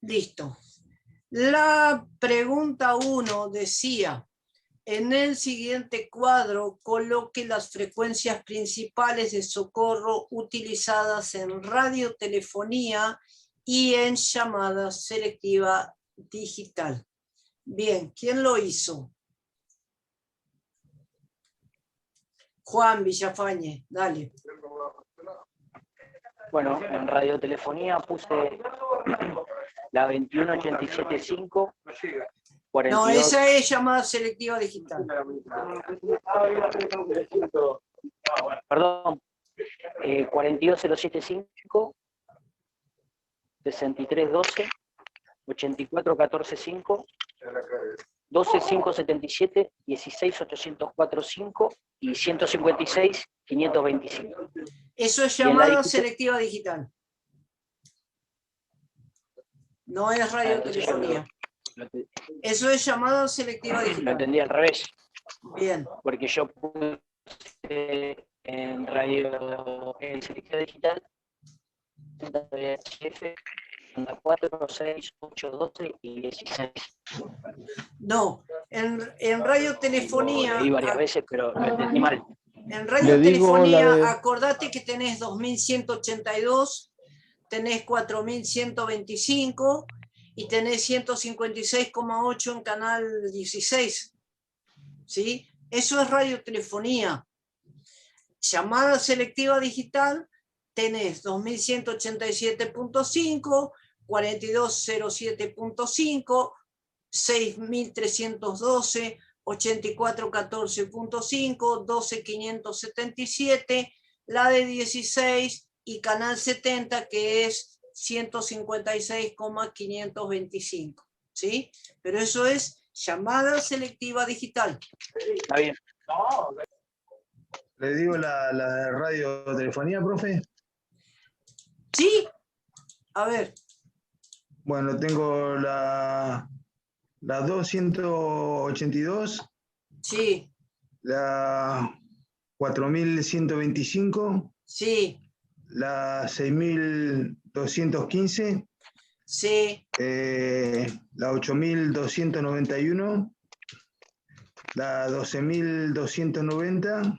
Listo. La pregunta 1 decía, en el siguiente cuadro coloque las frecuencias principales de socorro utilizadas en radiotelefonía y en llamada selectiva digital. Bien, ¿quién lo hizo? Juan Villafañe, dale. Bueno, en radiotelefonía puse la 21875, 42... No, esa es llamada selectiva digital. Perdón, 42075, 6312, 84145, 12577, 16845 y 156525. Eso es llamada selectiva digital. No es radiotelefonía. Eso es llamada selectiva digital. Lo entendí al revés. Bien. Porque yo puse en radio en selectiva digital VHF 4, 6, 8, 12 y 16. No, en radiotelefonía... Leí varias veces, pero lo entendí mal. En radiotelefonía, acordate que tenés 2182, tenés 4125 y tenés 156,8 en canal 16. ¿Sí? Eso es radiotelefonía. Llamada selectiva digital, tenés 2187.5, 4207.5, 6312, 8414.5, 12577, la de 16 y canal 70 que es 156,525. ¿Sí? Pero eso es llamada selectiva digital. Está bien. ¿Le digo la radiotelefonía, profe? Sí. A ver. Bueno, tengo la 282. Sí. La 4125. Sí. La 6215. Sí. La 8291. La 12290.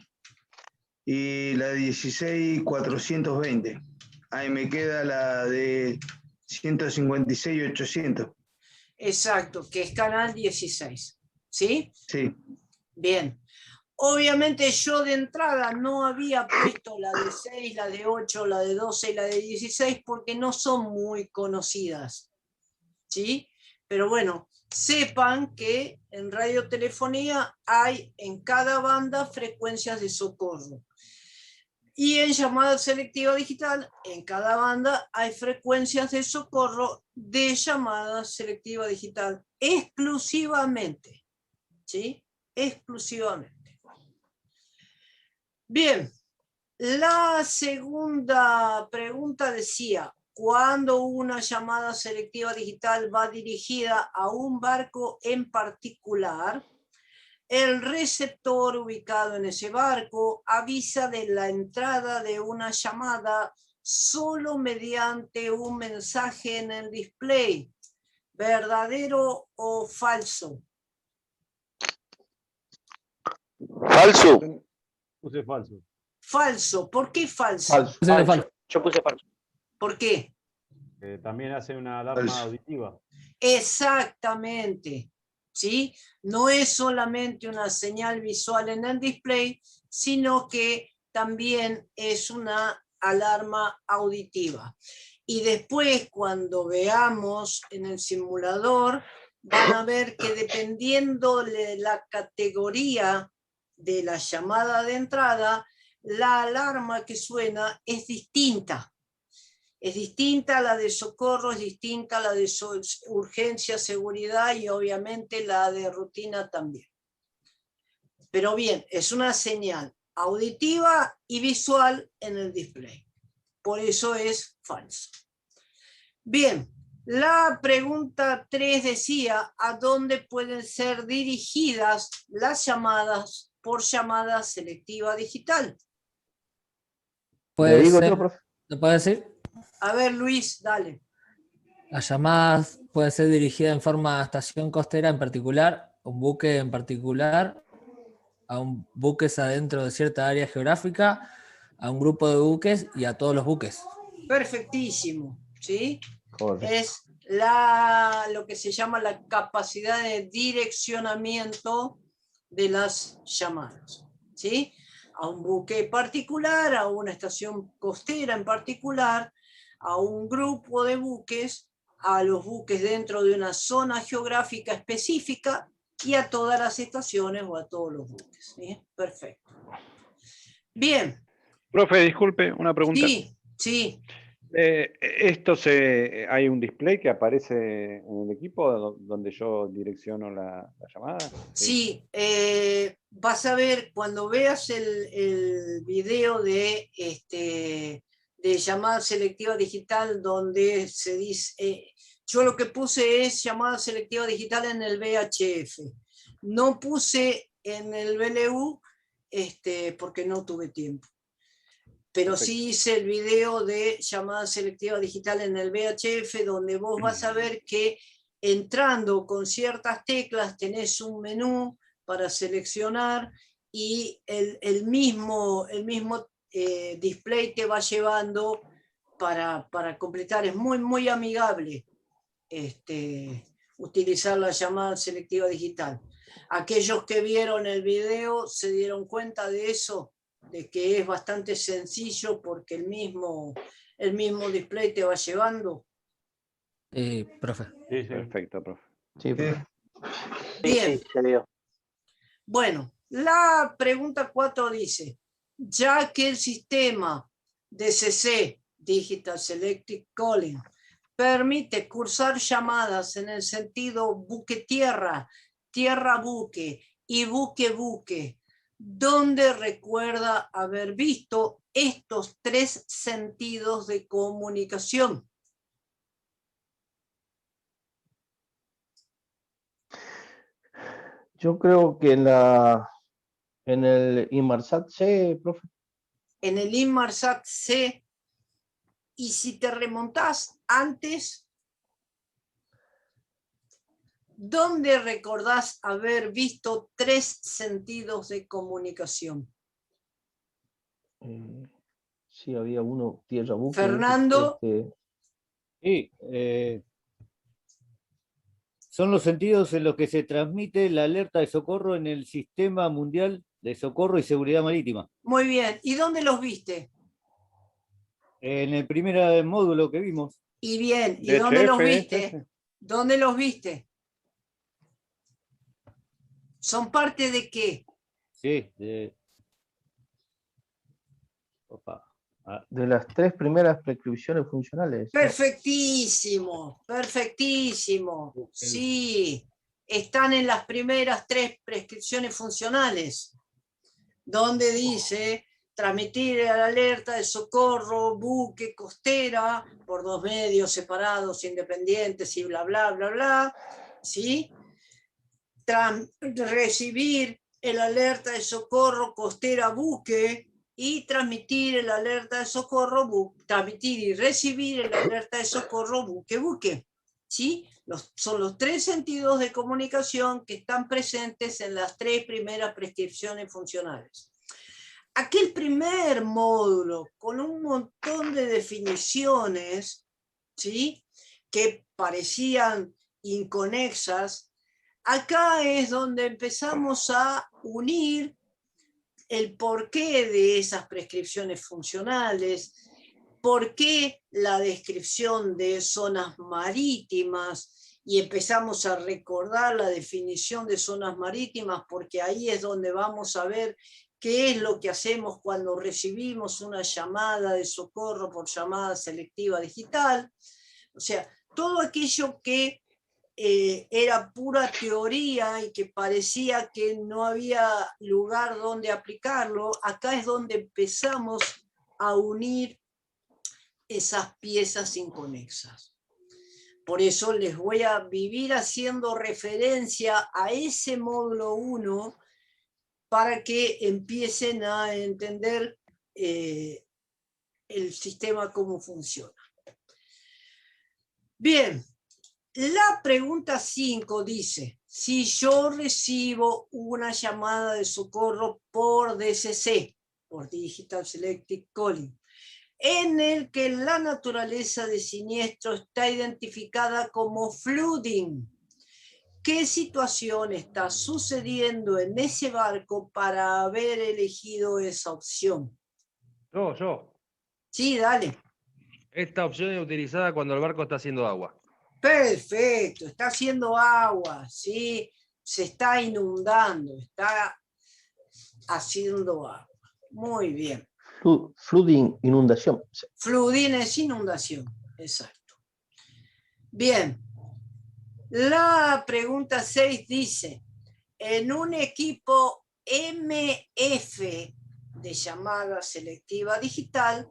Y la 16420. Ahí me queda la de 156.800. Exacto, que es canal 16. ¿Sí? Sí. Bien. Obviamente yo de entrada no había puesto la de 6, la de 8, la de 12 y la de 16 porque no son muy conocidas. ¿Sí? Pero bueno, sepan que en radiotelefonía hay en cada banda frecuencias de socorro. Y en llamada selectiva digital, en cada banda hay frecuencias de socorro de llamada selectiva digital, exclusivamente. ¿Sí? Exclusivamente. Bien, la segunda pregunta decía, ¿cuándo una llamada selectiva digital va dirigida a un barco en particular? El receptor ubicado en ese barco avisa de la entrada de una llamada solo mediante un mensaje en el display. ¿Verdadero o falso? Falso. Puse falso. Falso. ¿Por qué falso? Falso. Yo puse falso. ¿Por qué? También hace una alarma auditiva. Exactamente. ¿Sí? No es solamente una señal visual en el display, sino que también es una alarma auditiva. Y después, cuando veamos en el simulador, van a ver que dependiendo de la categoría de la llamada de entrada, la alarma que suena es distinta. Es distinta a la de socorro, es distinta a la de urgencia, seguridad y obviamente la de rutina también. Pero bien, es una señal auditiva y visual en el display. Por eso es falso. Bien, la pregunta 3 decía, ¿a dónde pueden ser dirigidas las llamadas por llamada selectiva digital? ¿Puede ser? ¿Lo puede decir? A ver, Luis, dale. Las llamadas pueden ser dirigidas en forma a estación costera en particular, un buque en particular, a un buques adentro de cierta área geográfica, a un grupo de buques y a todos los buques. Perfectísimo, ¿sí? Correcto. Es lo que se llama la capacidad de direccionamiento de las llamadas, ¿sí? A un buque particular, a una estación costera en particular, a un grupo de buques, a los buques dentro de una zona geográfica específica y a todas las estaciones o a todos los buques, ¿sí? Perfecto. Bien. Profe, disculpe, una pregunta. Sí, sí. ¿Hay un display que aparece en el equipo donde yo direcciono la llamada? Sí, vas a ver cuando veas el video de llamada selectiva digital donde se dice, yo lo que puse es llamada selectiva digital en el VHF. No puse en el BLU porque no tuve tiempo. Pero sí hice el video de llamada selectiva digital en el VHF, donde vos vas a ver que entrando con ciertas teclas tenés un menú para seleccionar y el mismo display te va llevando para completar. Es muy, muy amigable utilizar la llamada selectiva digital. Aquellos que vieron el video se dieron cuenta de eso, de que es bastante sencillo porque el mismo display te va llevando. Profe. Sí, sí. Perfecto, profe. Sí, profe. Bien. Sí, se vio. Bueno, la pregunta 4 dice, ya que el sistema DCC, Digital Selective Calling, permite cursar llamadas en el sentido buque-tierra, tierra-buque y buque-buque, ¿dónde recuerda haber visto estos 3 sentidos de comunicación? Yo creo que en el Inmarsat C, profe. En el Inmarsat C, y si te remontás antes, ¿dónde recordás haber visto 3 sentidos de comunicación? Sí, había uno, tierra buque. Fernando. Sí, son los sentidos en los que se transmite la alerta de socorro en el Sistema Mundial de Socorro y Seguridad Marítima. Muy bien, ¿y dónde los viste? En el primer módulo que vimos. Y bien, ¿y DHF, dónde los viste? ¿Dónde los viste? ¿Son parte de qué? Sí, de las 3 primeras prescripciones funcionales. Perfectísimo, perfectísimo. Sí, están en las primeras 3 prescripciones funcionales, donde dice transmitir la alerta de socorro, buque, costera, por 2 medios separados, independientes y bla, bla, bla, bla, ¿sí? Recibir el alerta de socorro, costera, buque, y transmitir el alerta de socorro, transmitir y recibir el alerta de socorro, buque, buque. ¿Sí? Son los 3 sentidos de comunicación que están presentes en las 3 primeras prescripciones funcionales. Aquel primer módulo con un montón de definiciones, ¿sí?, que parecían inconexas, acá es donde empezamos a unir el porqué de esas prescripciones funcionales, por qué la descripción de zonas marítimas, y empezamos a recordar la definición de zonas marítimas, porque ahí es donde vamos a ver qué es lo que hacemos cuando recibimos una llamada de socorro por llamada selectiva digital. O sea, todo aquello que era pura teoría y que parecía que no había lugar donde aplicarlo, acá es donde empezamos a unir esas piezas inconexas. Por eso les voy a vivir haciendo referencia a ese módulo 1 para que empiecen a entender el sistema cómo funciona. Bien, la pregunta 5 dice, si yo recibo una llamada de socorro por DCC, por Digital Selective Calling, en el que la naturaleza de siniestro está identificada como flooding, ¿qué situación está sucediendo en ese barco para haber elegido esa opción? Yo. Sí, dale. Esta opción es utilizada cuando el barco está haciendo agua. Perfecto, está haciendo agua, ¿sí? Se está inundando, está haciendo agua. Muy bien. Flooding, inundación. Flooding es inundación, exacto. Bien. La pregunta 6 dice, en un equipo MF de llamada selectiva digital,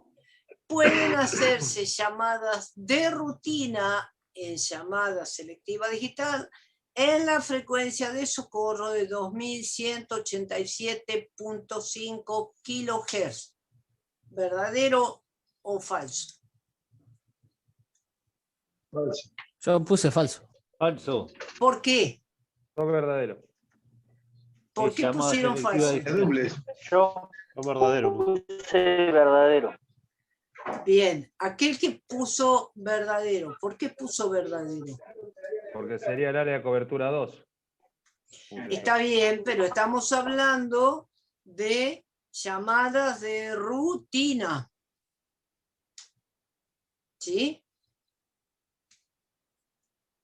pueden hacerse llamadas de rutina en llamada selectiva digital en la frecuencia de socorro de 2187.5 kHz. ¿Verdadero o falso? Falso. Yo puse falso. Falso. ¿Por qué? No, verdadero. ¿Por qué Llamada pusieron selectiva falso? Dobles. Yo Son verdaderos. puse verdadero. Bien, aquel que puso verdadero, ¿por qué puso verdadero? Porque sería el área de cobertura 2. Está bien, pero estamos hablando de llamadas de rutina. ¿Sí?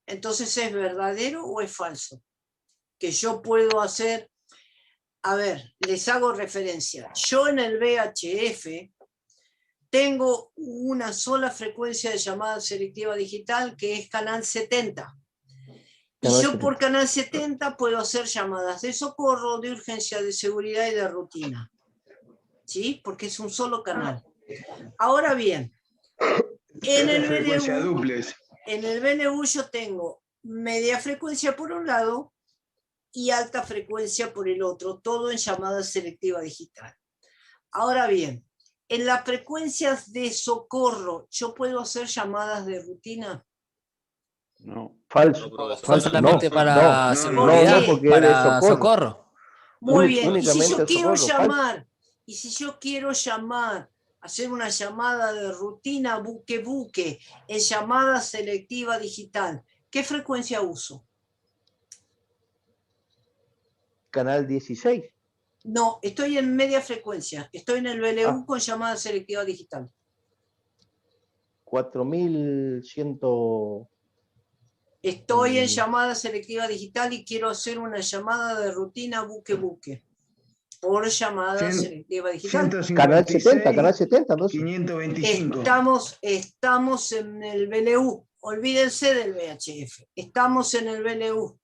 Entonces, ¿es verdadero o es falso? Que yo puedo hacer, a ver, les hago referencia. Yo en el VHF tengo una sola frecuencia de llamada selectiva digital que es canal 70. Y yo por canal 70 puedo hacer llamadas de socorro, de urgencia, de seguridad y de rutina. ¿Sí? Porque es un solo canal. Ahora bien, en el Frecuencia BLU, duples. en el BLU yo tengo media frecuencia por un lado y alta frecuencia por el otro, todo en llamada selectiva digital. Ahora bien, en las frecuencias de socorro, ¿yo puedo hacer llamadas de rutina? No. Falso. Solamente No, para no, seguridad, no, porque para es de socorro. Muy bien, y si únicamente yo quiero socorro, llamar, y si yo quiero llamar, hacer una llamada de rutina buque-buque en llamada selectiva digital, ¿qué frecuencia uso? Canal 16. No, estoy en media frecuencia, estoy en el BLU con llamada selectiva digital. 4100. Estoy en llamada selectiva digital y quiero hacer una llamada de rutina buque-buque. Por llamada selectiva digital. 156, Canal 70, ¿no? 525. Estamos en el BLU. Olvídense del VHF. Estamos en el BLU.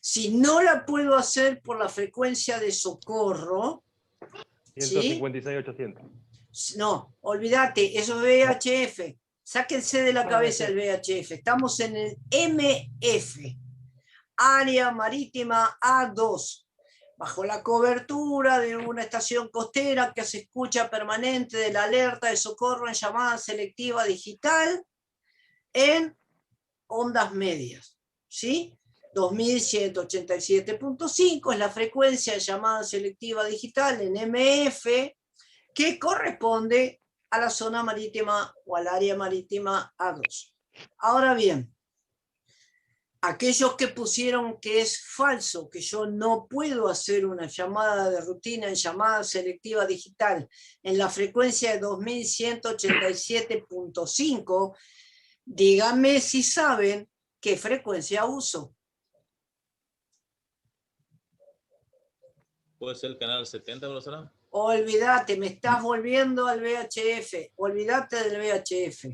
Si no la puedo hacer por la frecuencia de socorro, 156.800. no, olvídate, eso es VHF. Sáquense de la cabeza el VHF. Estamos en el MF, área marítima A2, bajo la cobertura de una estación costera que se escucha permanente de la alerta de socorro en llamada selectiva digital en ondas medias, ¿sí? 2187.5 es la frecuencia de llamada selectiva digital en MF que corresponde a la zona marítima o al área marítima A2. Ahora bien, aquellos que pusieron que es falso, que yo no puedo hacer una llamada de rutina en llamada selectiva digital en la frecuencia de 2187.5, díganme si saben qué frecuencia uso. ¿Puede ser el canal 70, profesora? Olvídate, me estás volviendo al VHF. Olvídate del VHF.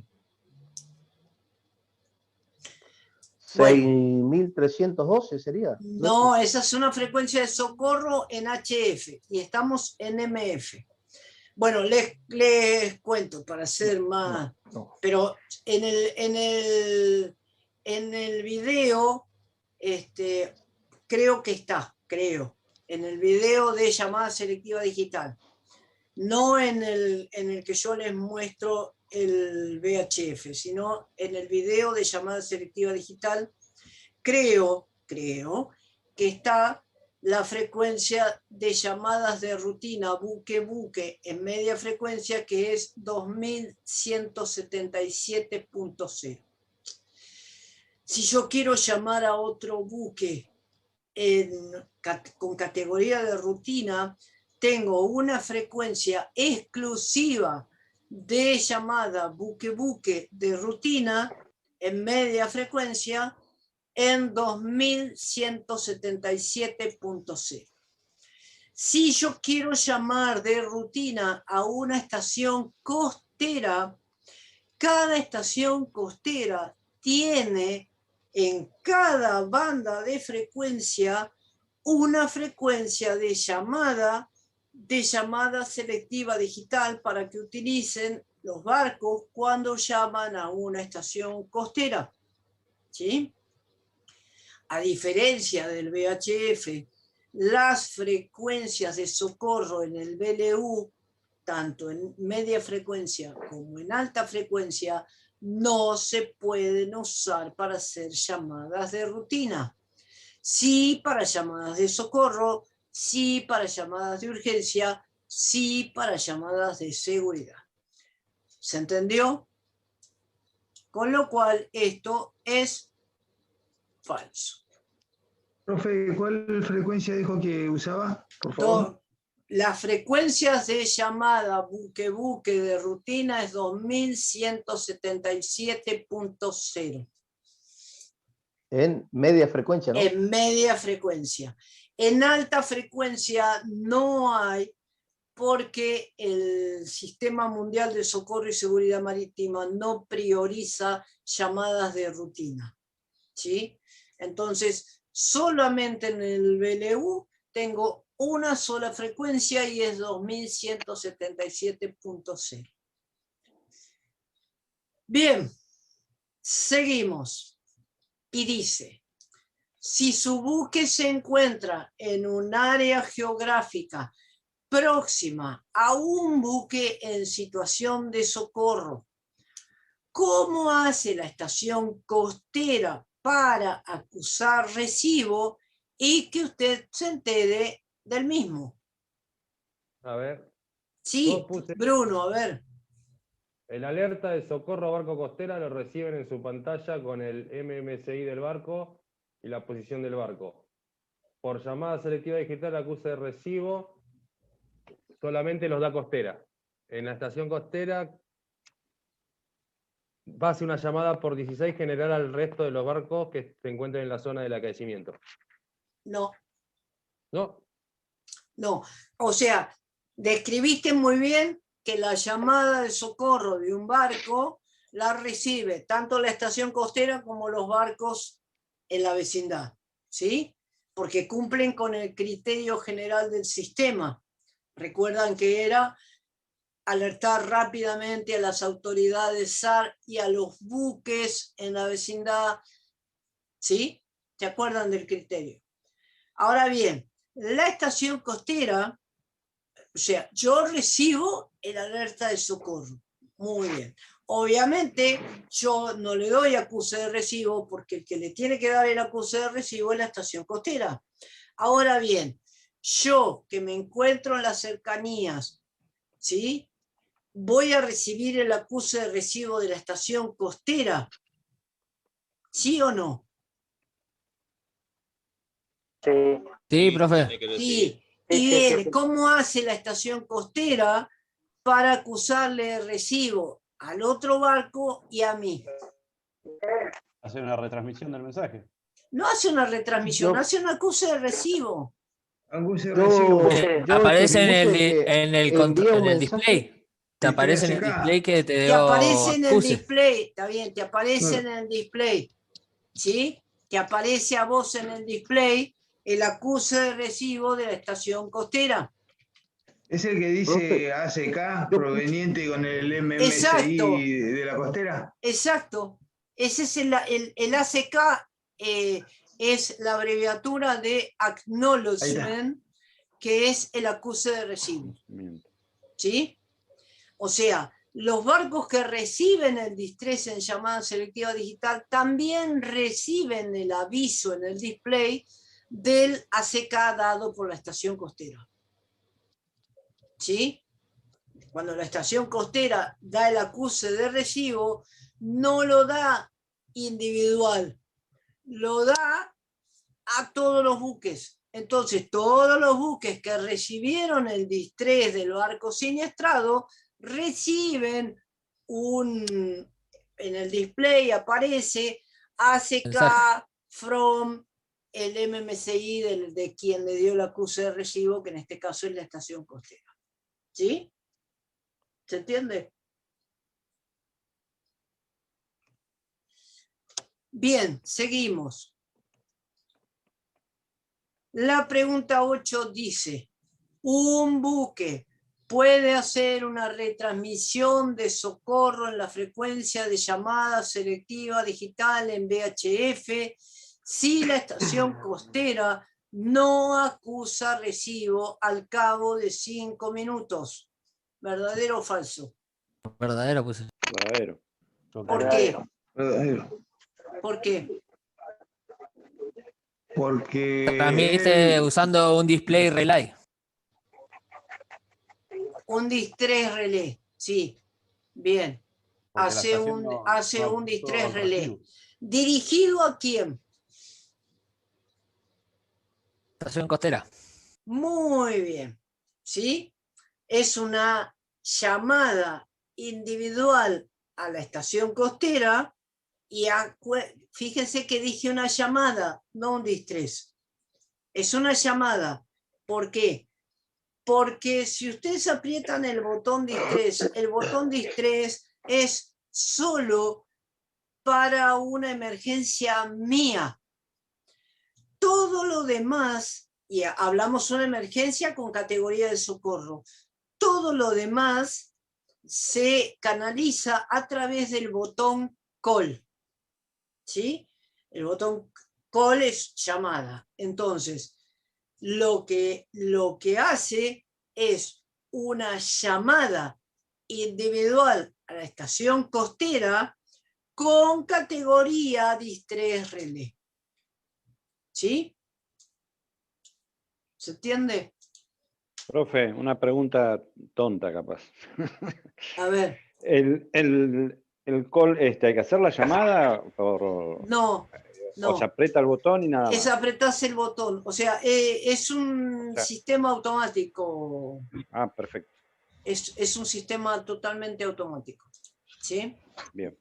6312 sería. No, esa es una frecuencia de socorro en HF y estamos en MF. Bueno, les cuento para ser más... Pero en el video, creo que está, en el video de llamada selectiva digital. No en el que yo les muestro el VHF, sino en el video de llamada selectiva digital, creo que está la frecuencia de llamadas de rutina buque-buque en media frecuencia, que es 2177.0. Si yo quiero llamar a otro buque con categoría de rutina, tengo una frecuencia exclusiva de llamada buque-buque de rutina en media frecuencia en 2177.0. Si yo quiero llamar de rutina a una estación costera, cada estación costera tiene en cada banda de frecuencia una frecuencia de llamada selectiva digital para que utilicen los barcos cuando llaman a una estación costera. ¿Sí? A diferencia del VHF, las frecuencias de socorro en el VLU, tanto en media frecuencia como en alta frecuencia, no se pueden usar para hacer llamadas de rutina. Sí para llamadas de socorro, sí para llamadas de urgencia, sí para llamadas de seguridad. ¿Se entendió? Con lo cual esto es falso. Profe, ¿cuál frecuencia dijo que usaba? Por favor. Las frecuencias de llamada buque-buque de rutina es 2177.0. En media frecuencia, ¿no? En media frecuencia. En alta frecuencia no hay, porque el Sistema Mundial de Socorro y Seguridad Marítima no prioriza llamadas de rutina. ¿Sí? Entonces, solamente en el VLU tengo una sola frecuencia y es 2177.0. Bien, seguimos. Y dice, si su buque se encuentra en un área geográfica próxima a un buque en situación de socorro, ¿cómo hace la estación costera para acusar recibo y que usted se entere del mismo? A ver. Sí, Bruno, a ver. El alerta de socorro a barco costera lo reciben en su pantalla con el MMSI del barco y la posición del barco. Por llamada selectiva digital, acuse de recibo solamente los da costera. En la estación costera va a hacer una llamada por 16 general al resto de los barcos que se encuentren en la zona del acaecimiento. No. ¿No? No. O sea, describiste muy bien que la llamada de socorro de un barco la recibe tanto la estación costera como los barcos en la vecindad, ¿sí? Porque cumplen con el criterio general del sistema. Recuerdan que era alertar rápidamente a las autoridades SAR y a los buques en la vecindad, ¿sí? ¿Se acuerdan del criterio? Ahora bien, la estación costera, o sea, yo recibo el alerta de socorro. Muy bien. Obviamente, yo no le doy acuse de recibo porque el que le tiene que dar el acuse de recibo es la estación costera. Ahora bien, yo que me encuentro en las cercanías, ¿sí? Voy a recibir el acuse de recibo de la estación costera. ¿Sí o no? Sí. Sí, profe. Sí. Y bien, ¿cómo hace la estación costera para acusarle de recibo al otro barco y a mí? Hacer una retransmisión del mensaje. No hace una retransmisión, hace un acuse de recibo. Aparece en el display. Te aparece en el display que te dio. Te aparece en el acuse. display, está bien, te aparece en el display. ¿Sí? Te aparece a vos en el display el acuse de recibo de la estación costera. ¿Es el que dice ACK proveniente con el MMSI Exacto. de la costera? Exacto. Ese es el ACK, es la abreviatura de Acknowledgement, que es el acuse de recibo. ¿Sí? O sea, Los barcos que reciben el distrés en llamada selectiva digital también reciben el aviso en el display del ACK dado por la estación costera. ¿Sí? Cuando la estación costera da el acuse de recibo, no lo da individual, lo da a todos los buques. Entonces, todos los buques que recibieron el distrés del barco siniestrado reciben en el display aparece ACK from el MMCI de quien le dio el acuse de recibo, que en este caso es la estación costera. ¿Sí? ¿Se entiende? Bien, seguimos. La pregunta 8 dice, ¿un buque puede hacer una retransmisión de socorro en la frecuencia de llamada selectiva digital en VHF si la estación costera no acusa recibo al cabo de 5 minutos? ¿Verdadero o falso? Verdadero, pues. Verdadero. ¿Por qué? Verdadero. ¿Por qué? Porque Transmite usando un display relay. Un distrés relé, sí. Bien. Porque la Hace estación un acusó distrés al relé. recibo. ¿Dirigido a quién? Estación costera. Muy bien. ¿Sí? Es una llamada individual a la estación costera y fíjense que dije una llamada, no un distrés. Es una llamada. ¿Por qué? Porque si ustedes aprietan el botón distrés es solo para una emergencia mía. Todo lo demás, y hablamos de una emergencia con categoría de socorro, todo lo demás se canaliza a través del botón call. ¿Sí? El botón call es llamada. Entonces, lo que hace es una llamada individual a la estación costera con categoría distrés relé. ¿Sí? ¿Se entiende? Profe, una pregunta tonta capaz. A ver. ¿El call, hay que hacer la llamada? No. O se aprieta el botón y nada más. Es apretarse el botón. O sea, es un sistema automático. Ah, perfecto. Es un sistema totalmente automático. ¿Sí? Bien.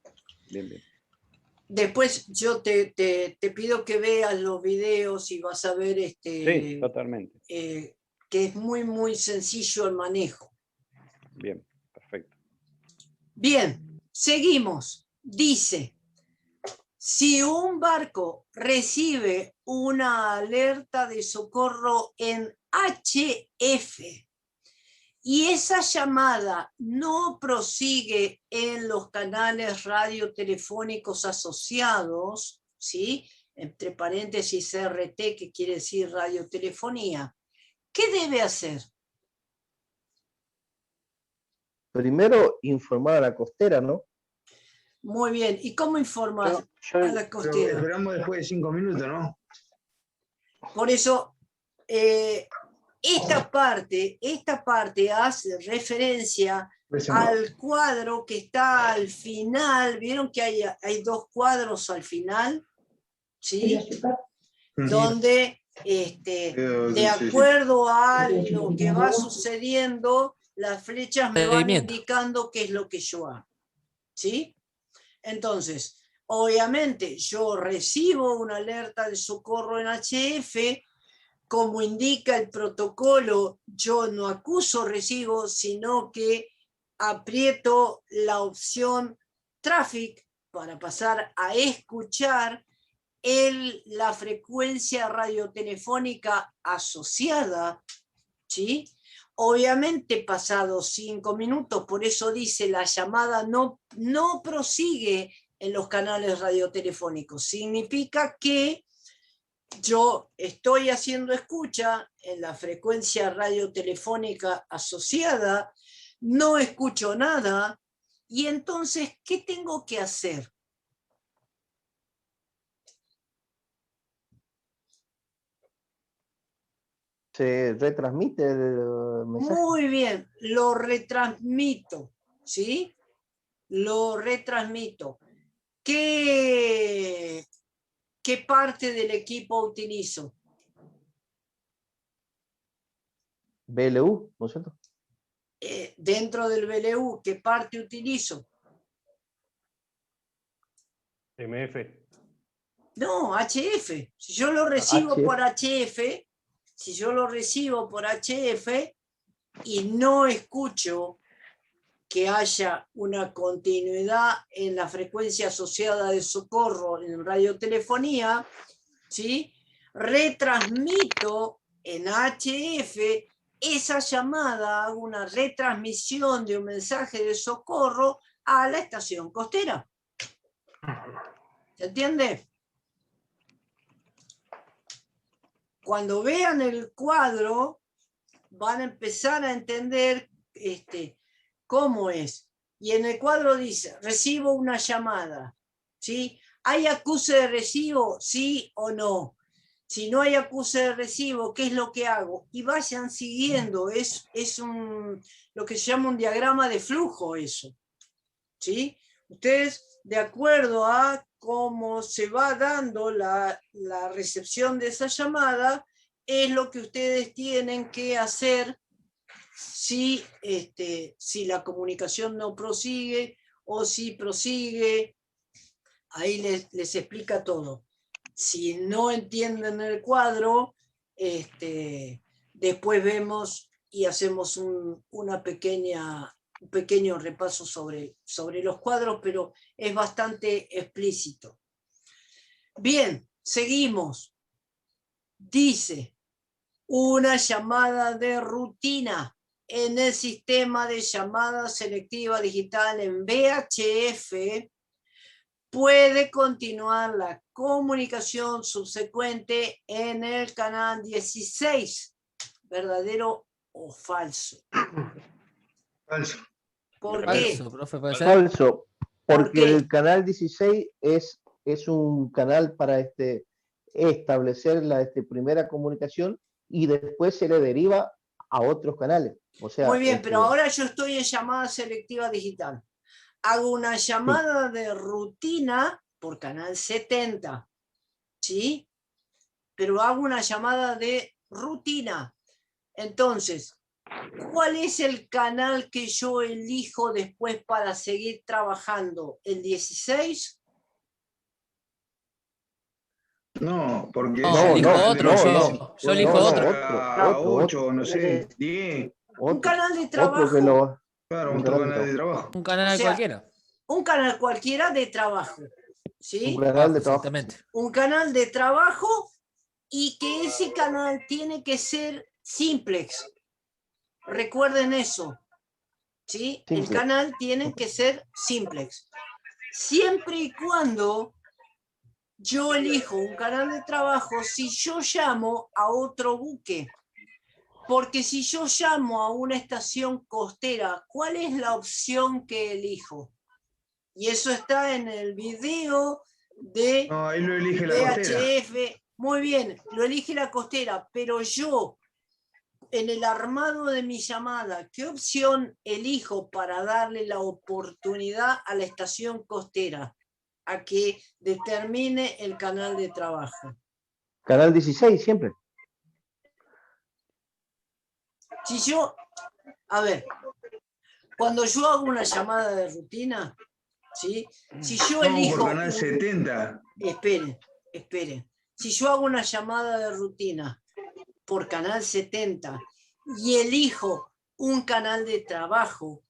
Después yo te pido que veas los videos y vas a ver Sí, totalmente. Que es muy, muy sencillo el manejo. Bien, perfecto. Bien, seguimos. Dice, si un barco recibe una alerta de socorro en HF y esa llamada no prosigue en los canales radiotelefónicos asociados, ¿sí? Entre paréntesis RT, que quiere decir radiotelefonía, ¿qué debe hacer? Primero, informar a la costera, ¿no? Muy bien. ¿Y cómo informas a la costera? Esperamos después de 5 minutos, ¿no? Por eso, esta parte hace referencia al cuadro que está al final. ¿Vieron que hay dos cuadros al final? ¿Sí? Donde, de acuerdo a lo que va sucediendo, las flechas me van indicando qué es lo que yo hago. ¿Sí? Entonces, obviamente, yo recibo una alerta de socorro en HF. Como indica el protocolo, yo no acuso recibo, sino que aprieto la opción Traffic para pasar a escuchar la frecuencia radiotelefónica asociada, ¿sí? Obviamente pasados 5 minutos, por eso dice la llamada no prosigue en los canales radiotelefónicos. Significa que yo estoy haciendo escucha en la frecuencia radiotelefónica asociada, no escucho nada, Y entonces, ¿qué tengo que hacer? Se retransmite el mensaje. Muy bien, lo retransmito, ¿sí? Lo retransmito. ¿Qué parte del equipo utilizo? BLU, ¿no es cierto? Dentro del BLU, ¿qué parte utilizo? MF. No, HF. Si yo lo recibo HF. por HF, si yo lo recibo por HF y no escucho que haya una continuidad en la frecuencia asociada de socorro en radiotelefonía, ¿sí? Retransmito en HF esa llamada, hago una retransmisión de un mensaje de socorro a la estación costera. ¿Se entiende? Cuando vean el cuadro, van a empezar a entender cómo es. Y en el cuadro dice, recibo una llamada, ¿sí? ¿Hay acuse de recibo? ¿Sí o no? Si no hay acuse de recibo, ¿qué es lo que hago? Y vayan siguiendo, es lo que se llama un diagrama de flujo eso, ¿sí? Ustedes, de acuerdo a cómo se va dando la recepción de esa llamada, es lo que ustedes tienen que hacer si la comunicación no prosigue o si prosigue. Ahí les explica todo. Si no entienden el cuadro, después vemos y hacemos un pequeño repaso sobre los cuadros, pero es bastante explícito. Bien, seguimos. Dice, una llamada de rutina en el sistema de llamada selectiva digital en VHF puede continuar la comunicación subsecuente en el canal 16. ¿Verdadero o falso? Falso. ¿Por Falso, qué? profe, puede ser. Falso, ¿Por porque qué? el canal 16 es un canal para establecer la primera comunicación y después se le deriva a otros canales. O sea, Muy bien, pero ahora yo estoy en llamada selectiva digital. Hago una llamada de rutina por canal 70, ¿sí? Pero hago una llamada de rutina. Entonces, ¿cuál es el canal que yo elijo después para seguir trabajando? ¿El 16? No, porque No, ese elijo canal otro, de yo elijo pasar otro. a 8, no sé, 10. Un canal de Otro que trabajo. lo... Claro, un otro canal de canal de trabajo. trabajo. Un O canal sea, cualquiera. un canal cualquiera de trabajo. Un ¿Sí? canal de trabajo. Exactamente. Un canal de trabajo y que ese canal tiene que ser simplex. Recuerden eso. ¿Sí? El Simple. canal tiene que ser simplex. Siempre y cuando yo elijo un canal de trabajo si yo llamo a otro buque. Porque si yo llamo a una estación costera, ¿cuál es la opción que elijo? Y eso está en el video de No, ahí lo elige la costera. VHF. Muy bien, lo elige la costera, pero yo, en el armado de mi llamada, ¿qué opción elijo para darle la oportunidad a la estación costera a que determine el canal de trabajo? Canal 16 siempre. Si yo, a ver, cuando yo hago una llamada de rutina, ¿sí? Si yo elijo... por canal 70. Esperen. Si yo hago una llamada de rutina por canal 70 y elijo un canal de trabajo,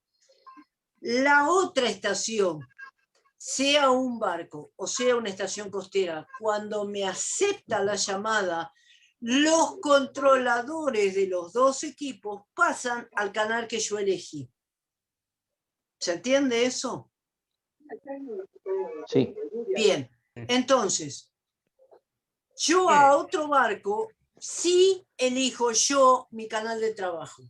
la otra estación, sea un barco o sea una estación costera, cuando me acepta la llamada, los controladores de los dos equipos pasan al canal que yo elegí. ¿Se entiende eso? Sí. Bien, entonces, yo a otro barco sí elijo yo mi canal de trabajo.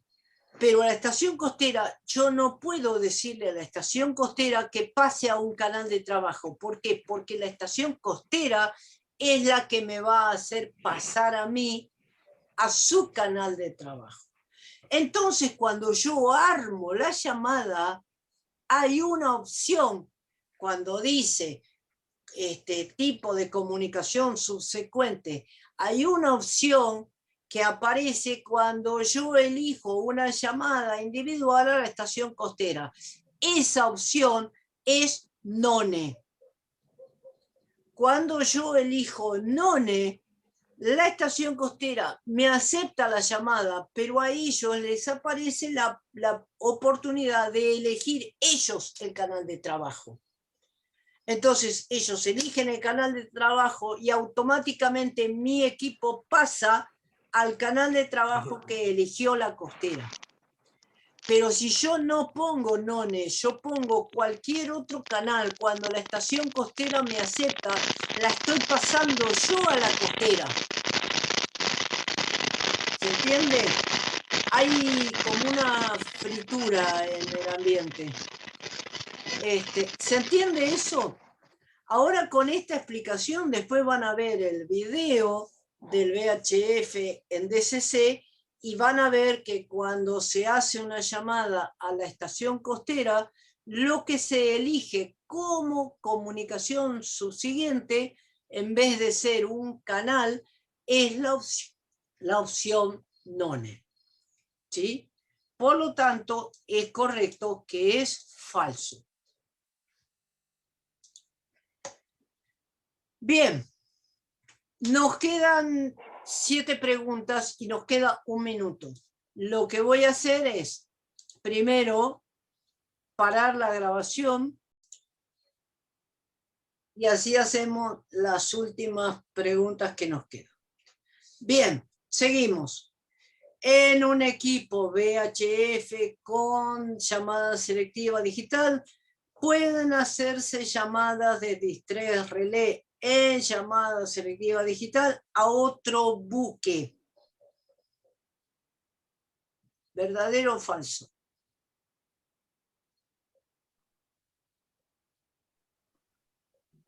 Pero a la estación costera, yo no puedo decirle a la estación costera que pase a un canal de trabajo. ¿Por qué? Porque la estación costera es la que me va a hacer pasar a mí a su canal de trabajo. Entonces, cuando yo armo la llamada, hay una opción cuando dice tipo de comunicación subsecuente, hay una opción que aparece cuando yo elijo una llamada individual a la estación costera. Esa opción es none. Cuando yo elijo none, la estación costera me acepta la llamada, pero a ellos les aparece la oportunidad de elegir ellos el canal de trabajo. Entonces ellos eligen el canal de trabajo y automáticamente mi equipo pasa al canal de trabajo que eligió la costera. Pero si yo no pongo none, yo pongo cualquier otro canal, cuando la estación costera me acepta, la estoy pasando yo a la costera. ¿Se entiende? Hay como una fritura en el ambiente. ¿Se entiende eso? Ahora con esta explicación después van a ver el video del VHF en DCC y van a ver que cuando se hace una llamada a la estación costera, lo que se elige como comunicación subsiguiente, en vez de ser un canal, es la opción none. ¿Sí? Por lo tanto, es correcto que es falso. Bien, nos quedan 7 preguntas y nos queda 1 minuto. Lo que voy a hacer es, primero, parar la grabación y así hacemos las últimas preguntas que nos quedan. Bien, seguimos. En un equipo VHF con llamada selectiva digital, pueden hacerse llamadas de distress relé en llamada selectiva digital a otro buque. ¿Verdadero o falso?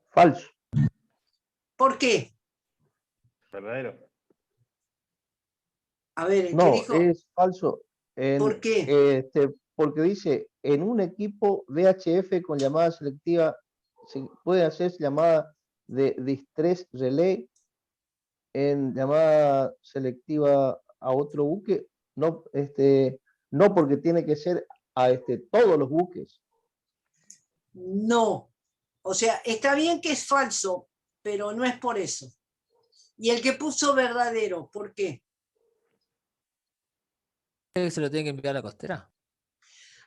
Falso. ¿Por qué? Verdadero. A ver, ¿qué No, dijo? es falso. ¿Por qué? Porque dice, en un equipo VHF con llamada selectiva, se puede hacer llamada de distress relay en llamada selectiva a otro buque, no, no porque tiene que ser a todos los buques. No. O sea, está bien que es falso, pero no es por eso. Y el que puso verdadero, ¿por qué? ¿Se lo tiene que enviar a la costera?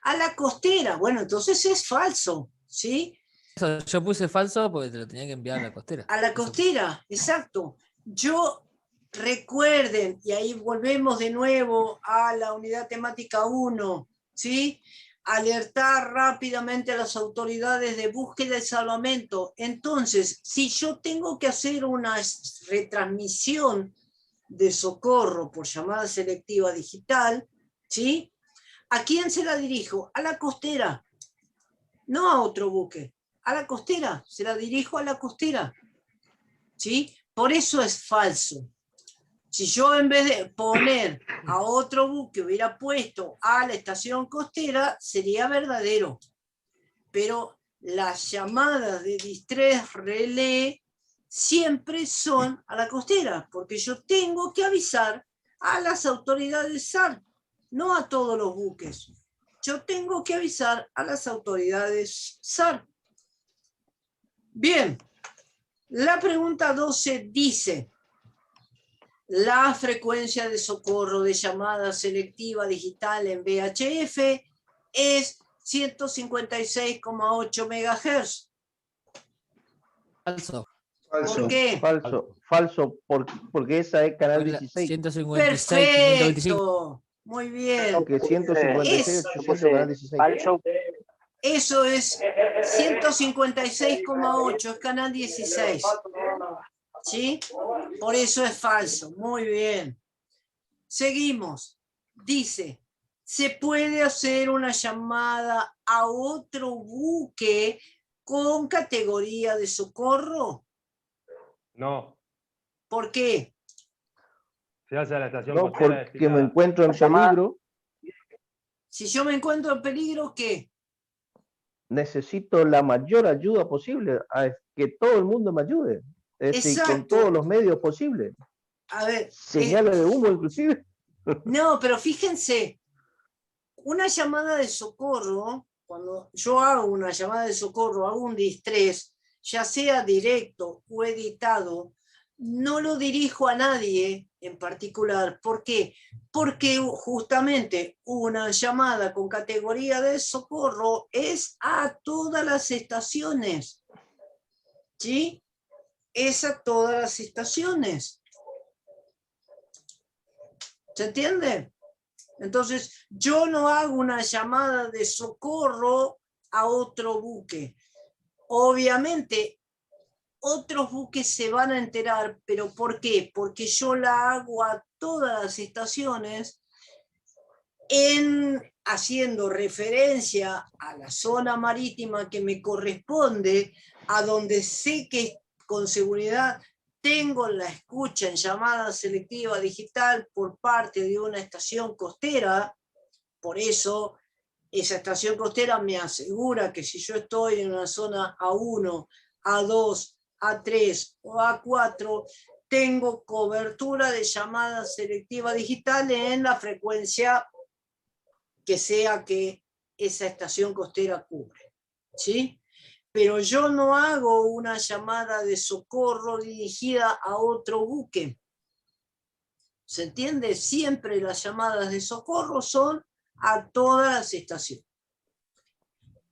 A la costera. Bueno, entonces es falso, ¿sí? Eso, yo puse falso porque te lo tenía que enviar a la costera. A la costera, exacto. Yo, recuerden, y ahí volvemos de nuevo a la unidad temática 1, ¿sí? Alertar rápidamente a las autoridades de búsqueda y salvamento. Entonces, si yo tengo que hacer una retransmisión de socorro por llamada selectiva digital, ¿sí? ¿A quién se la dirijo? A la costera, no a otro buque. A la costera, se la dirijo a la costera. ¿Sí? Por eso es falso. Si yo en vez de poner a otro buque hubiera puesto a la estación costera, sería verdadero. Pero las llamadas de distress relé siempre son a la costera, porque yo tengo que avisar a las autoridades SAR, no a todos los buques. Yo tengo que avisar a las autoridades SAR. Bien, la pregunta 12 dice, la frecuencia de socorro de llamada selectiva digital en VHF es 156,8 MHz. Falso. ¿Por qué? Falso, porque esa es canal 16. 156, 525. Muy bien. Que 156, 800, canal 16. Eso es 156,8, es canal 16. ¿Sí? Por eso es falso. Muy bien. Seguimos. Dice, ¿Se puede hacer una llamada a otro buque con categoría de socorro? No. ¿Por qué? Se hace a la estación No, costera porque me destinada. encuentro en Llamada- peligro, Si yo me encuentro en peligro, ¿qué? necesito la mayor ayuda posible, a que todo el mundo me ayude. Es decir, con Exacto. todos los medios posibles. A ver, Señales de humo, inclusive. no, pero fíjense, una llamada de socorro, cuando yo hago una llamada de socorro, hago un distress, ya sea directo o editado, no lo dirijo a nadie en particular. ¿Por qué? Porque justamente una llamada con categoría de socorro es a todas las estaciones. ¿Sí? Es a todas las estaciones. ¿Se entiende? Entonces, yo no hago una llamada de socorro a otro buque. Obviamente, otros buques se van a enterar, pero ¿por qué? Porque yo la hago a todas las estaciones haciendo referencia a la zona marítima que me corresponde, a donde sé que con seguridad tengo la escucha en llamada selectiva digital por parte de una estación costera. Por eso esa estación costera me asegura que si yo estoy en una zona A1, A2, A3 o A4, tengo cobertura de llamada selectiva digital en la frecuencia que sea que esa estación costera cubre. ¿Sí? Pero yo no hago una llamada de socorro dirigida a otro buque. ¿Se entiende? Siempre las llamadas de socorro son a todas las estaciones.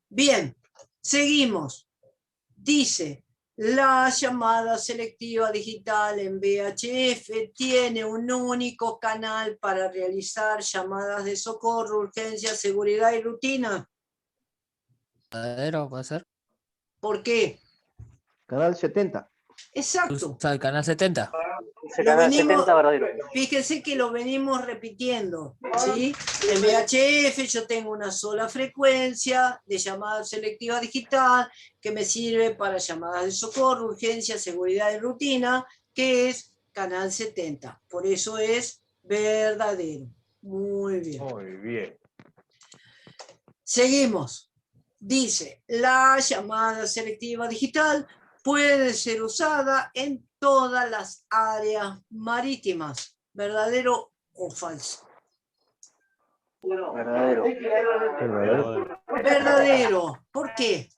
Bien, seguimos. Dice, la llamada selectiva digital en VHF tiene un único canal para realizar llamadas de socorro, urgencia, seguridad y rutina. ¿Verdadero puede ser? ¿Por qué? Canal 70. Exacto. ¿Usa el canal 70? Ese Lo canal venimos- 70 verdadero. Fíjense que lo venimos repitiendo, ¿sí? En VHF yo tengo una sola frecuencia de llamada selectiva digital que me sirve para llamadas de socorro, urgencia, seguridad y rutina, que es canal 70. Por eso es verdadero. Muy bien. Muy bien. Seguimos. Dice, la llamada selectiva digital puede ser usada en todas las áreas marítimas. ¿Verdadero o falso? Verdadero. Verdadero. Verdadero. ¿Por qué?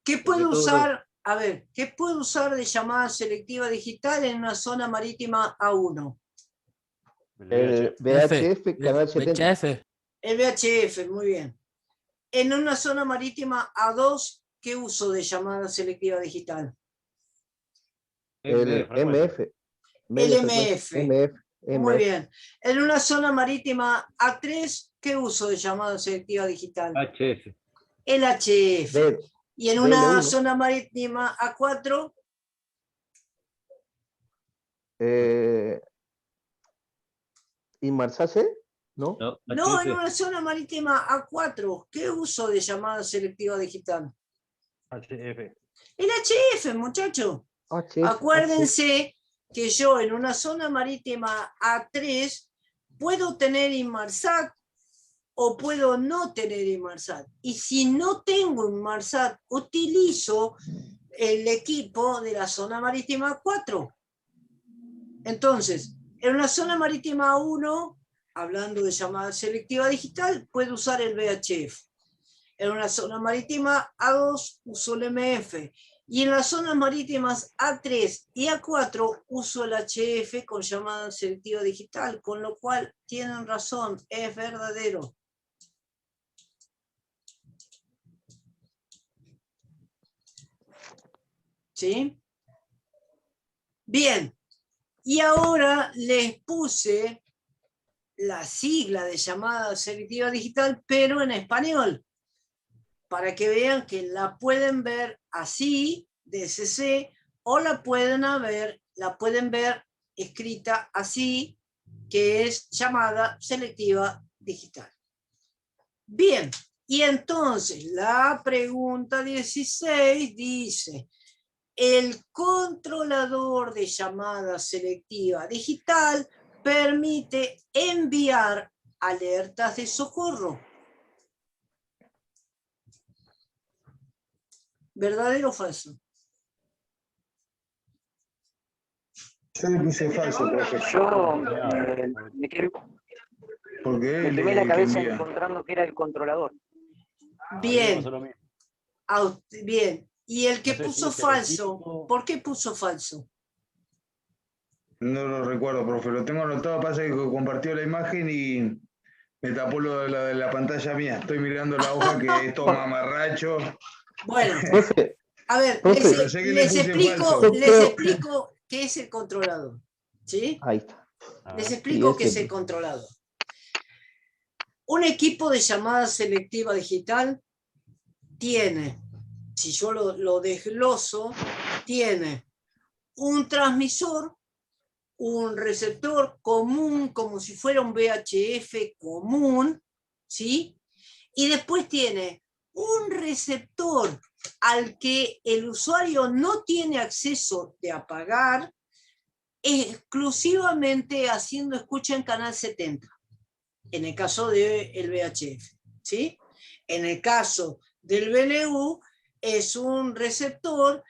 ¿Qué puedo Porque todo usar? A ver, ¿qué puedo usar de llamada selectiva digital en una zona marítima A1? El VHF, canal 70. VHF. El VHF, muy bien. En una zona marítima A2, ¿qué uso de llamada selectiva digital? El MF. El MF. MF. Muy bien. En una zona marítima A3, ¿qué uso de llamada selectiva digital? HF. El HF. B- Y en una BL1. zona marítima A4, ¿Inmarsase? ¿No? no, en una zona marítima A4, ¿qué uso de llamada selectiva digital? HF. El HF, muchacho. HF. Acuérdense que yo en una zona marítima A3 puedo tener Inmarsat o puedo no tener Inmarsat. Y si no tengo Inmarsat, utilizo el equipo de la zona marítima 4. Entonces, en una zona marítima 1, hablando de llamada selectiva digital, puedo usar el VHF. En una zona marítima A2 uso el MF. Y en las zonas marítimas A3 y A4 uso el HF con llamada selectiva digital, con lo cual tienen razón, es verdadero. ¿Sí? Bien, y ahora les puse la sigla de llamada selectiva digital, pero en español, para que vean que la pueden ver así, DSC, o la pueden ver escrita así, que es llamada selectiva digital. Bien, y entonces la pregunta 16 dice, el controlador de llamada selectiva digital permite enviar alertas de socorro. ¿Verdadero o falso? Yo le puse falso, profe. Yo me Porque quemé la él cabeza envía. encontrando que era el controlador. Bien, bien. Y el que No sé si puso es el falso, equipo. ¿por qué puso falso? No lo recuerdo, profe. Lo tengo anotado, pasa que compartió la imagen y me tapó lo de la pantalla mía. Estoy mirando la hoja que es todo mamarracho. Bueno, Profe, a ver, profe, Pero sé que le puse falso. les explico qué es el controlador. ¿Sí? ahí está. Les Sí, explico qué es ese. el controlador. Un equipo de llamada selectiva digital tiene, si yo lo desgloso, tiene un transmisor, un receptor común, como si fuera un VHF común, ¿sí? Y después tiene un receptor al que el usuario no tiene acceso de apagar, exclusivamente haciendo escucha en canal 70, en el caso del VHF, ¿sí? En el caso del BLU es un receptor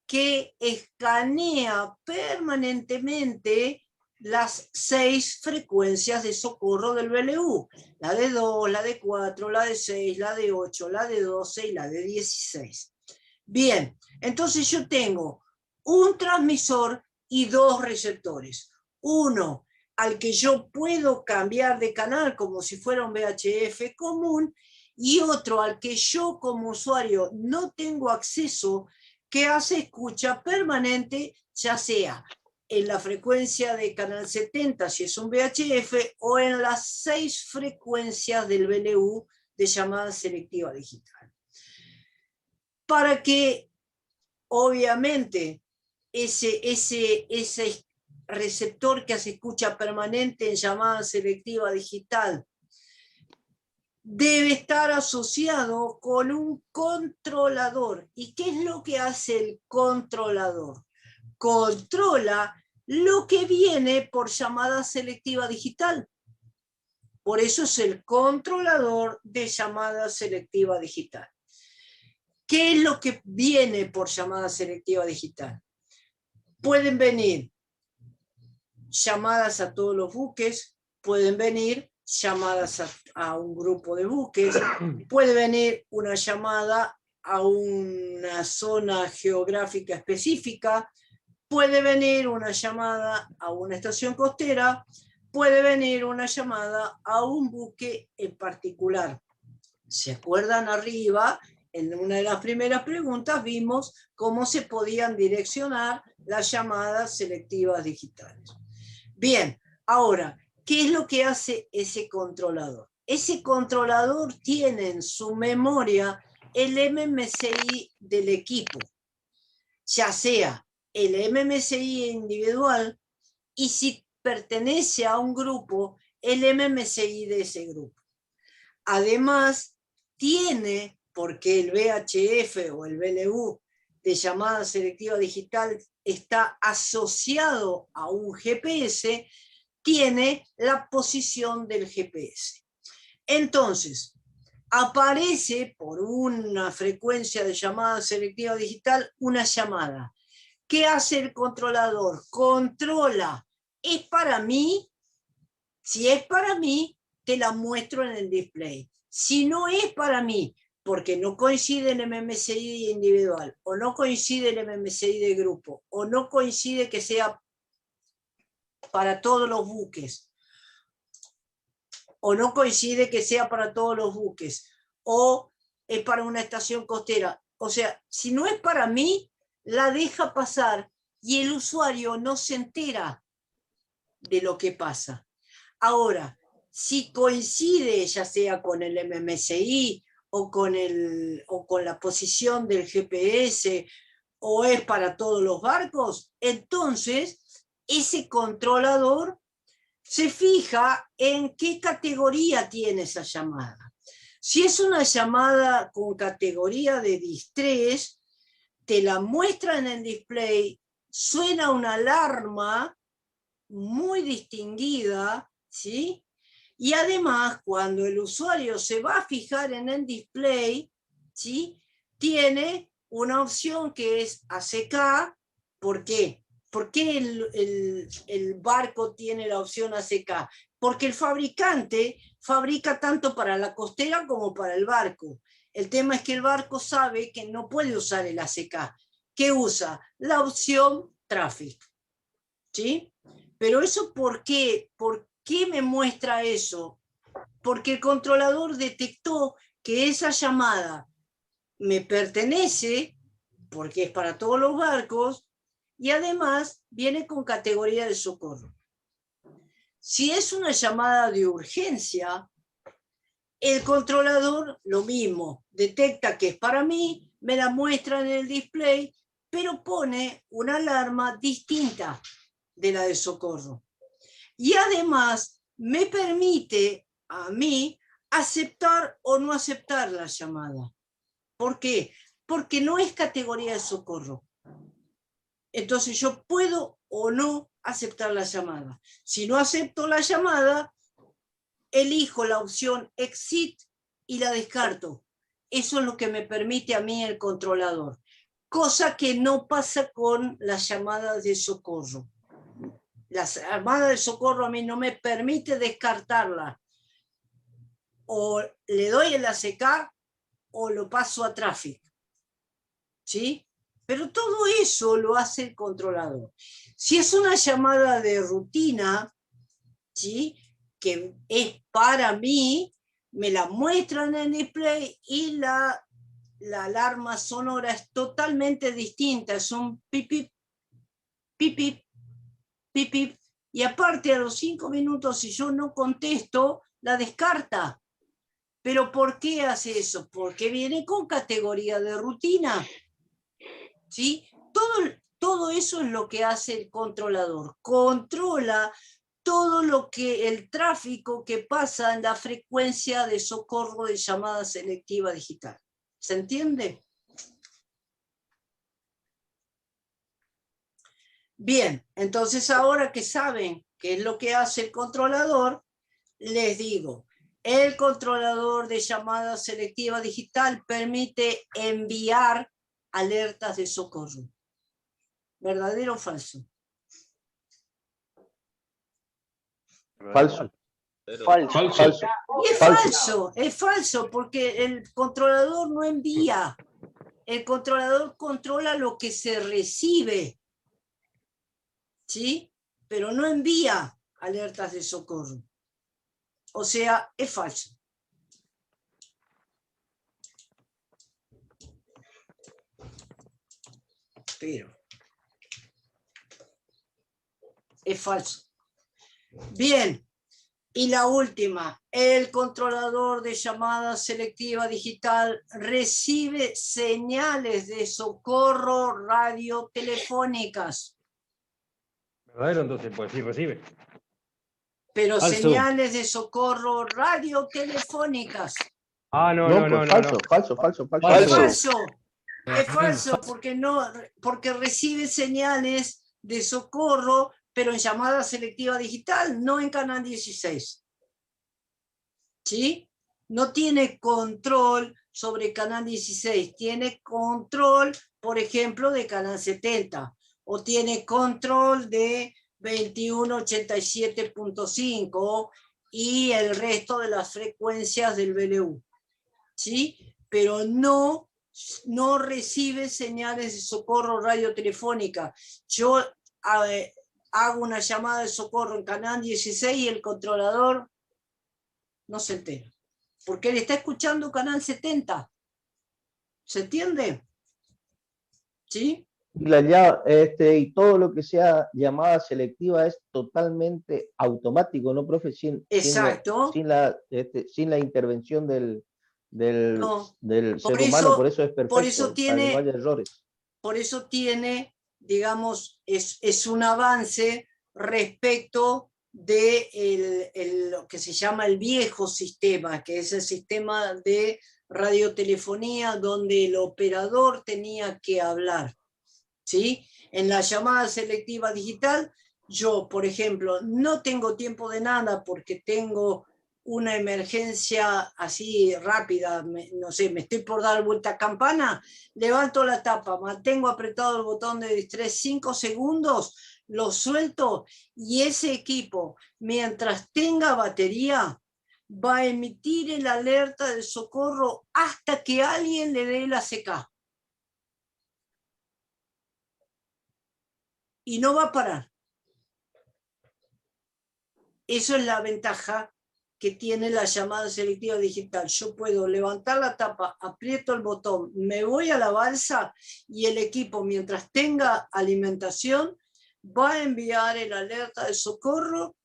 que escanea permanentemente las 6 frecuencias de socorro del BLU, la de 2, la de 4, la de 6, la de 8, la de 12 y la de 16. Bien, entonces yo tengo un transmisor y 2 receptores. Uno al que yo puedo cambiar de canal como si fuera un VHF común, y otro al que yo como usuario no tengo acceso, que hace escucha permanente, ya sea en la frecuencia de canal 70 si es un VHF, o en las 6 frecuencias del BLU de llamada selectiva digital. Para que obviamente ese receptor que hace escucha permanente en llamada selectiva digital debe estar asociado con un controlador. ¿Y qué es lo que hace el controlador? Controla lo que viene por llamada selectiva digital. Por eso es el controlador de llamada selectiva digital. ¿Qué es lo que viene por llamada selectiva digital? Pueden venir llamadas a todos los buques, pueden venir llamadas a un grupo de buques, puede venir una llamada a una zona geográfica específica, puede venir una llamada a una estación costera, puede venir una llamada a un buque en particular. ¿Se acuerdan arriba? En una de las primeras preguntas vimos cómo se podían direccionar las llamadas selectivas digitales. Bien, ahora, ¿qué es lo que hace ese controlador? Ese controlador tiene en su memoria el MMCI del equipo, ya sea el MMCI individual, y si pertenece a un grupo, el MMCI de ese grupo. Además, tiene, porque el VHF o el BLU de llamada selectiva digital está asociado a un GPS, tiene la posición del GPS. Entonces, aparece por una frecuencia de llamada selectiva digital una llamada. ¿Qué hace el controlador? Controla. ¿Es para mí? Si es para mí, te la muestro en el display. Si no es para mí, porque no coincide el MMCI individual, o no coincide el MMCI de grupo, o no coincide que sea para todos los buques, o no coincide que sea para todos los buques, o es para una estación costera. O sea, si no es para mí, la deja pasar y el usuario no se entera de lo que pasa. Ahora, si coincide ya sea con el MMCI o con la posición del GPS, o es para todos los barcos, entonces ese controlador se fija en qué categoría tiene esa llamada. Si es una llamada con categoría de distrés, te la muestra en el display, suena una alarma muy distinguida, ¿sí? Y además, cuando el usuario se va a fijar en el display, ¿sí? Tiene una opción que es ACK. ¿Por qué? ¿Por qué el barco tiene la opción ACK? Porque el fabricante fabrica tanto para la costera como para el barco. El tema es que el barco sabe que no puede usar el ACK. ¿Qué usa? La opción Traffic. ¿Sí? Pero eso, ¿por qué? ¿Por qué me muestra eso? Porque el controlador detectó que esa llamada me pertenece, porque es para todos los barcos, y además viene con categoría de socorro. Si es una llamada de urgencia, el controlador lo mismo, detecta que es para mí, me la muestra en el display, pero pone una alarma distinta de la de socorro. Y además me permite a mí aceptar o no aceptar la llamada. ¿Por qué? Porque no es categoría de socorro. Entonces yo puedo o no aceptar la llamada. Si no acepto la llamada, elijo la opción Exit y la descarto. Eso es lo que me permite a mí el controlador. Cosa que no pasa con las llamadas de socorro. La llamada de socorro a mí no me permite descartarla. O le doy el ACK o lo paso a Traffic. ¿Sí? Pero todo eso lo hace el controlador. Si es una llamada de rutina, ¿sí? Que es para mí, me la muestran en el display y la alarma sonora es totalmente distinta. Es un pipip, pipip, pipip. Y aparte a los 5 minutos, si yo no contesto, la descarta. ¿Pero por qué hace eso? Porque viene con categoría de rutina. ¿Sí? Todo eso es lo que hace el controlador. Controla todo lo que el tráfico que pasa en la frecuencia de socorro de llamada selectiva digital. ¿Se entiende? Bien, entonces ahora que saben qué es lo que hace el controlador, les digo, el controlador de llamada selectiva digital permite enviar alertas de socorro. ¿Verdadero o falso? Falso. Falso. Y es falso, porque el controlador no envía. El controlador controla lo que se recibe. ¿Sí? Pero no envía alertas de socorro. O sea, es falso. Pero es falso. Bien. Y la última, el controlador de llamada selectiva digital recibe señales de socorro radiotelefónicas. ¿Verdadero? Entonces, pues sí recibe. Pero Falso. señales de socorro radiotelefónicas. Ah, no. Falso. Es falso porque recibe señales de socorro, pero en llamada selectiva digital, no en Canal 16. ¿Sí? No tiene control sobre Canal 16, tiene control, por ejemplo, de Canal 70, o tiene control de 2187.5 y el resto de las frecuencias del BLU. ¿Sí? Pero no recibe señales de socorro radiotelefónica. Yo hago una llamada de socorro en Canal 16 y el controlador no se entera, porque él está escuchando Canal 70. ¿Se entiende? ¿Sí? Y todo lo que sea llamada selectiva es totalmente automático, ¿no, profe? Exacto. Sin la intervención del No. ser humano, por eso es perfecto, por eso para que no haya errores. Por eso tiene, digamos, es un avance respecto de lo que se llama el viejo sistema, que es el sistema de radiotelefonía donde el operador tenía que hablar, ¿sí? En la llamada selectiva digital, yo, por ejemplo, no tengo tiempo de nada porque tengo una emergencia así rápida, no sé, me estoy por dar vuelta a campana, levanto la tapa, mantengo apretado el botón de distrés 5 segundos, lo suelto y ese equipo, mientras tenga batería, va a emitir el alerta de socorro hasta que alguien le dé la CK. Y no va a parar. Eso es la ventaja que tiene la llamada selectiva digital. Yo puedo levantar la tapa, aprieto el botón, me voy a la balsa y el equipo, mientras tenga alimentación, va a enviar el alerta de socorro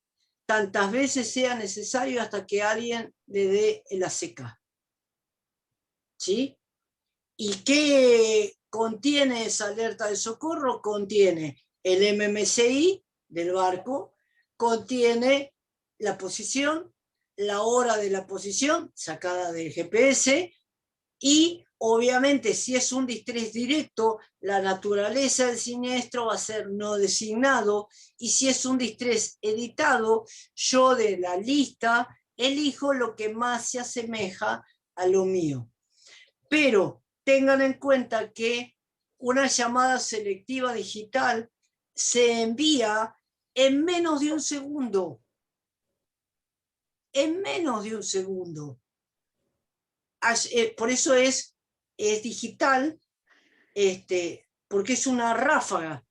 tantas veces sea necesario hasta que alguien le dé el ACK. ¿Sí? ¿Y qué contiene esa alerta de socorro? Contiene el MMCI del barco, contiene la posición, la hora de la posición sacada del GPS y obviamente si es un distrés directo, la naturaleza del siniestro va a ser no designado y si es un distrés editado, yo de la lista elijo lo que más se asemeja a lo mío. Pero tengan en cuenta que una llamada selectiva digital se envía en menos de un segundo. En menos de un segundo. Por eso es digital, porque es una ráfaga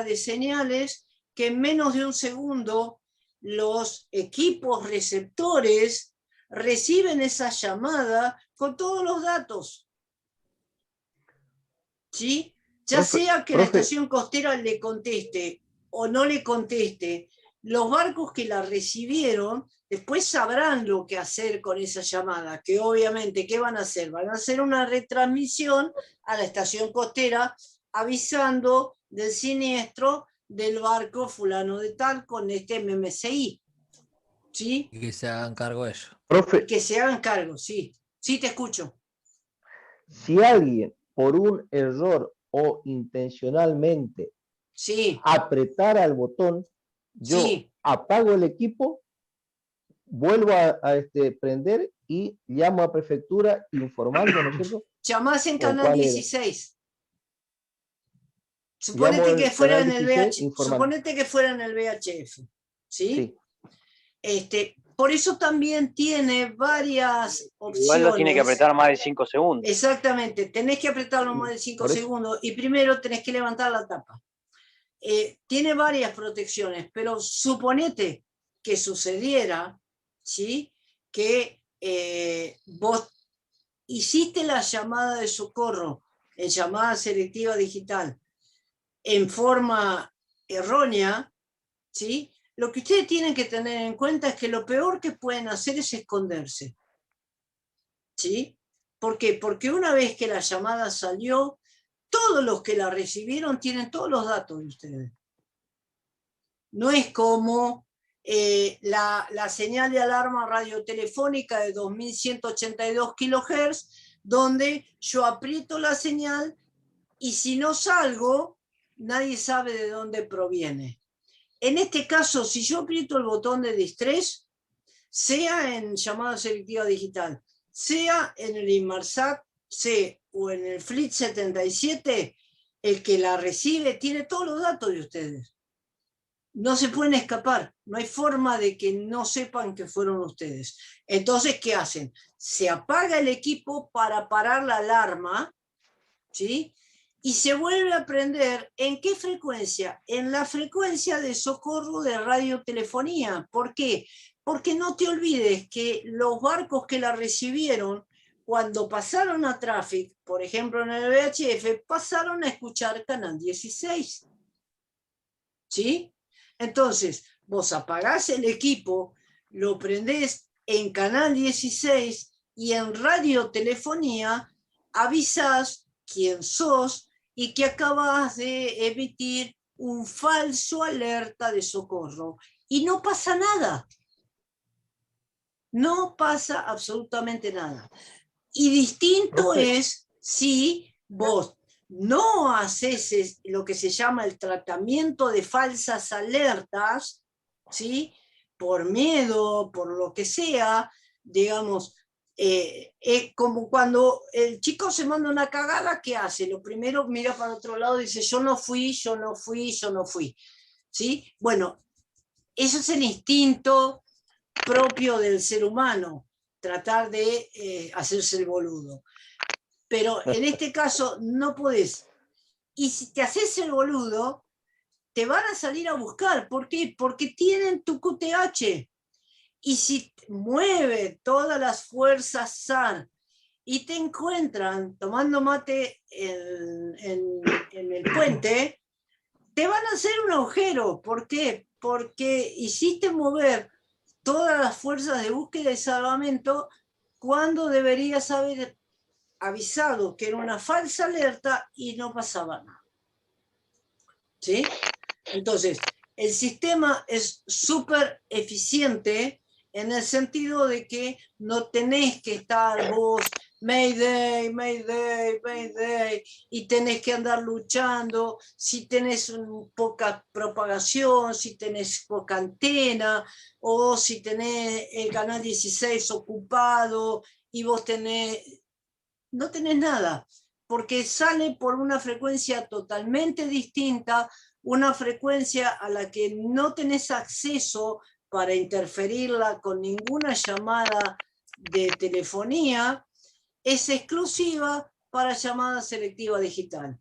de señales que en menos de un segundo los equipos receptores reciben esa llamada con todos los datos. ¿Sí? Ya sea que la estación costera le conteste o no le conteste, los barcos que la recibieron después sabrán lo que hacer con esa llamada, que obviamente, ¿qué van a hacer? Van a hacer una retransmisión a la estación costera avisando del siniestro del barco fulano de tal con este MMCI. ¿Sí? Y que se hagan cargo ellos. Profe, Que se hagan cargo, sí. Sí, te escucho. si alguien por un error o intencionalmente apretara el botón, yo apago el equipo, vuelvo a prender y llamo a prefectura informando, ¿no es cierto? Llamás en canal 16. Suponete que fuera en el suponete que fuera en el VHF. ¿Sí? Por eso también tiene varias opciones. Igual lo tiene que apretar más de 5 segundos. Exactamente, tenés que apretarlo más de 5 segundos y primero tenés que levantar la tapa. Tiene varias protecciones, pero suponete que sucediera, ¿sí? Que vos hiciste la llamada de socorro en llamada selectiva digital en forma errónea, ¿sí? Lo que ustedes tienen que tener en cuenta es que lo peor que pueden hacer es esconderse. ¿Sí? ¿Por qué? Porque una vez que la llamada salió, todos los que la recibieron tienen todos los datos de ustedes. No es como la señal de alarma radiotelefónica de 2182 kHz, donde yo aprieto la señal y si no salgo, nadie sabe de dónde proviene. En este caso, si yo aprieto el botón de distrés, sea en llamada selectiva digital, sea en el Inmarsat C o en el Fleet 77, el que la recibe tiene todos los datos de ustedes. No se pueden escapar, no hay forma de que no sepan que fueron ustedes. Entonces, ¿qué hacen? Se apaga el equipo para parar la alarma, ¿sí? Y se vuelve a prender, ¿en qué frecuencia? En la frecuencia de socorro de radiotelefonía. ¿Por qué? Porque no te olvides que los barcos que la recibieron, cuando pasaron a Traffic, por ejemplo en el VHF, pasaron a escuchar Canal 16. ¿Sí? Entonces, vos apagás el equipo, lo prendés en Canal 16 y en radiotelefonía avisás quién sos y que acabas de emitir un falso alerta de socorro. Y no pasa nada. No pasa absolutamente nada. Y distinto es si vos no haces lo que se llama el tratamiento de falsas alertas, ¿sí? Por miedo, por lo que sea, digamos, como cuando el chico se manda una cagada, ¿qué hace? Lo primero mira para otro lado y dice, yo no fui, yo no fui, yo no fui, ¿sí? Bueno, eso es el instinto propio del ser humano, tratar de hacerse el boludo. Pero en este caso no podés. Y si te haces el boludo, te van a salir a buscar. ¿Por qué? Porque tienen tu QTH. Y si mueve todas las fuerzas SAR y te encuentran tomando mate en el puente, te van a hacer un agujero. ¿Por qué? Porque hiciste mover todas las fuerzas de búsqueda y salvamento cuando deberías haber avisado que era una falsa alerta y no pasaba nada. ¿Sí? Entonces, el sistema es súper eficiente en el sentido de que no tenés que estar vos Mayday, Mayday, Mayday, y tenés que andar luchando, si tenés poca propagación, si tenés poca antena, o si tenés el canal 16 ocupado y vos no tenés nada, porque sale por una frecuencia totalmente distinta, una frecuencia a la que no tenés acceso para interferirla con ninguna llamada de telefonía, es exclusiva para llamada selectiva digital.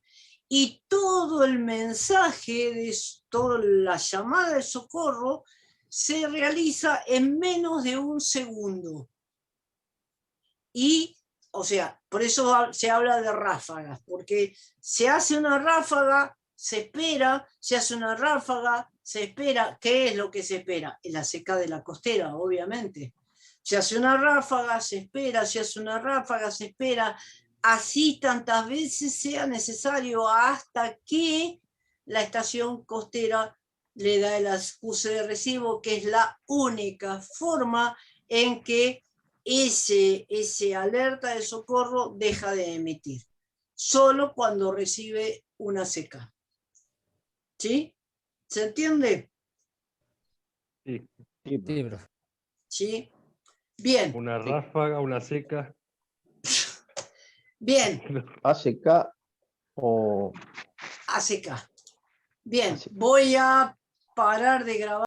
Y todo el mensaje, toda la llamada de socorro, se realiza en menos de un segundo. Y, o sea, por eso se habla de ráfagas, porque se hace una ráfaga, se espera, se hace una ráfaga, se espera. ¿Qué es lo que se espera? La seca de la costera, obviamente. Se hace una ráfaga, se espera, se hace una ráfaga, se espera, así tantas veces sea necesario hasta que la estación costera le da el acuse de recibo, que es la única forma en que ese alerta de socorro deja de emitir. Solo cuando recibe una seca. ¿Sí? ¿Se entiende? Sí. ¿Sí? Bien. Una ráfaga, una seca. Bien. ACK o... ACK. Bien, voy a parar de grabar.